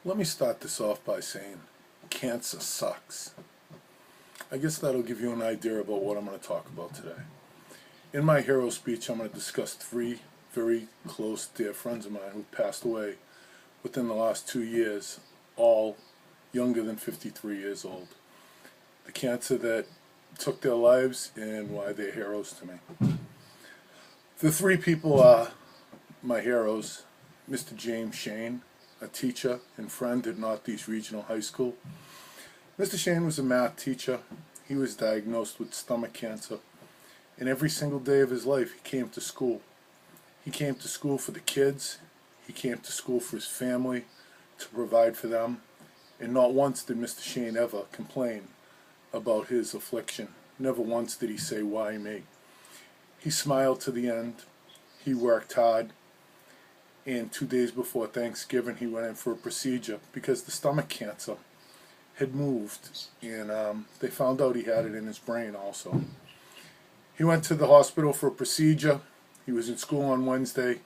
Let me start this off by saying cancer sucks. I guess that'll give you an idea about what I'm going to talk about today. In my hero speech, I'm going to discuss three very close, dear friends of mine who passed away within the last 2 years, all younger than 53 years old. The cancer that took their lives and why they're heroes to me. The three people are my heroes: Mr. James Shane, a teacher and friend at Northeast Regional High School. Mr. Shane was a math teacher. He was diagnosed with stomach cancer, and every single day of his life he came to school. He came to school for the kids, he came to school for his family, to provide for them, and not once did Mr. Shane ever complain about his affliction. Never once did he say, "Why me?" He smiled to the end, he worked hard, and 2 days before Thanksgiving he went in for a procedure because the stomach cancer had moved, and they found out he had it in his brain also. He went to the hospital for a procedure. He was in school on Wednesday.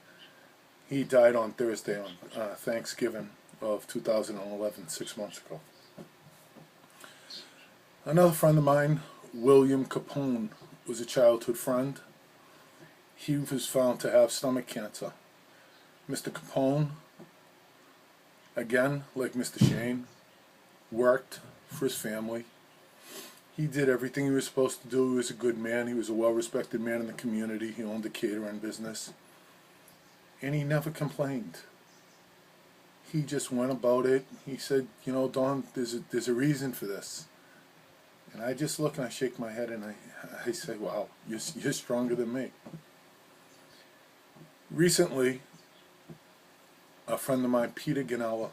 He died on Thursday, on Thanksgiving of 2011, 6 months ago. Another friend of mine, William Capone, was a childhood friend. He was found to have stomach cancer. Mr. Capone, again, like Mr. Shane, worked for his family. He did everything he was supposed to do. He was a good man. He was a well-respected man in the community. He owned a catering business. And he never complained. He just went about it. He said, "You know, Don, there's a reason for this." And I just look and I shake my head and I say, "Wow, you're stronger than me." Recently, a friend of mine, Peter Ganella,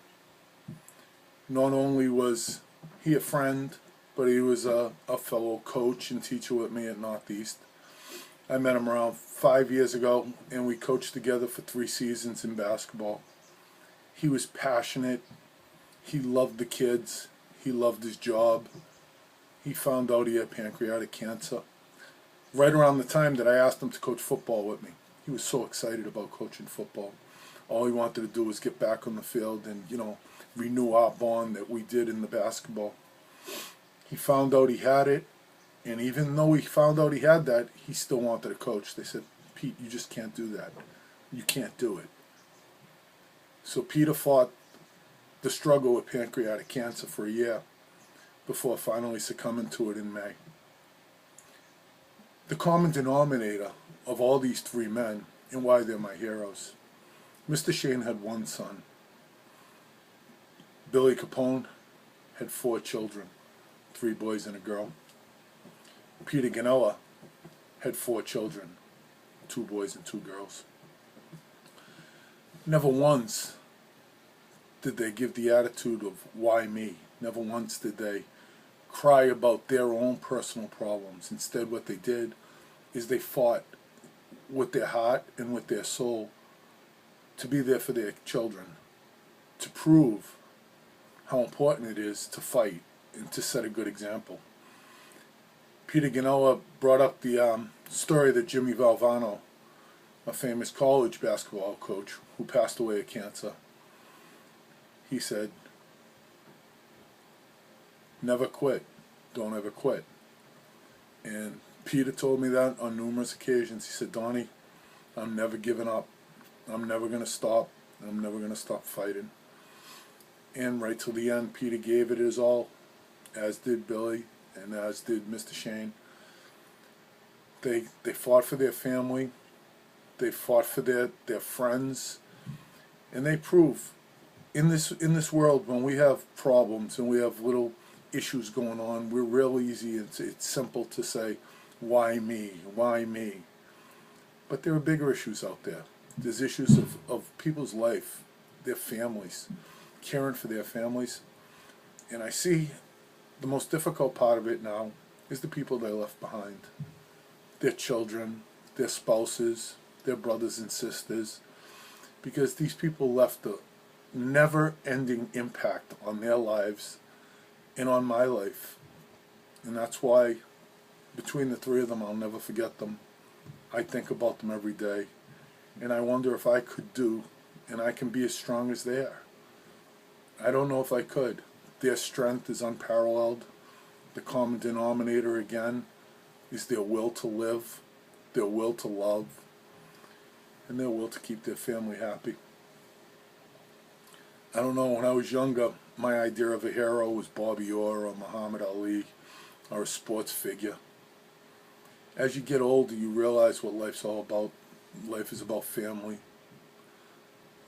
not only was he a friend, but he was a fellow coach and teacher with me at Northeast. I met him around 5 years ago, and we coached together for 3 seasons in basketball. He was passionate. He loved the kids. He loved his job. He found out he had pancreatic cancer right around the time that I asked him to coach football with me. He was so excited about coaching football. All he wanted to do was get back on the field and, renew our bond that we did in the basketball. He found out he had it, and even though he found out he had that, he still wanted to coach. They said, "Pete, you just can't do that. You can't do it." So Peter fought the struggle with pancreatic cancer for a year before finally succumbing to it in May. The common denominator of all these three men, and why they're my heroes: Mr. Shane had one son. Billy Capone had 4 children, 3 boys and a girl. Peter Ganella had 4 children, 2 boys and 2 girls. Never once did they give the attitude of "why me?" Never once did they cry about their own personal problems. Instead, what they did is they fought with their heart and with their soul to be there for their children, to prove how important it is to fight and to set a good example. Peter Ganella brought up the story that Jimmy Valvano, a famous college basketball coach who passed away of cancer, he said, "Never quit, don't ever quit." And Peter told me that on numerous occasions. He said, "Donnie, I'm never giving up. I'm never going to stop. I'm never going to stop fighting." And right till the end, Peter gave it his all, as did Billy and as did Mr. Shane. They fought for their family. They fought for their friends. And they prove in this world, when we have problems and we have little issues going on, we're real easy. It's simple to say, "Why me? Why me?" But there are bigger issues out there. There's issues of people's life, their families, caring for their families. And I see the most difficult part of it now is the people they left behind. Their children, their spouses, their brothers and sisters. Because these people left a never-ending impact on their lives and on my life. And that's why, between the 3 of them, I'll never forget them. I think about them every day. And I wonder if I could do, and I can be as strong as they are. I don't know if I could. Their strength is unparalleled. The common denominator, again, is their will to live, their will to love, and their will to keep their family happy. I don't know, when I was younger, my idea of a hero was Bobby Orr or Muhammad Ali or a sports figure. As you get older, you realize what life's all about. Life is about family.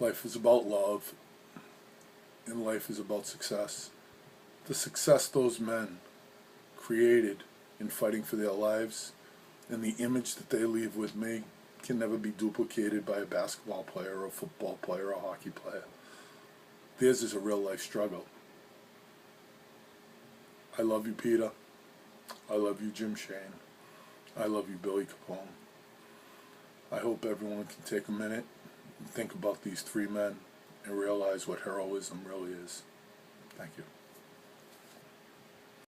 Life is about love. And life is about success. The success those men created in fighting for their lives and the image that they leave with me can never be duplicated by a basketball player or a football player or a hockey player. Theirs is a real life struggle. I love you, Peter. I love you, Jim Shane. I love you, Billy Capone. I hope everyone can take a minute and think about these three men and realize what heroism really is. Thank you.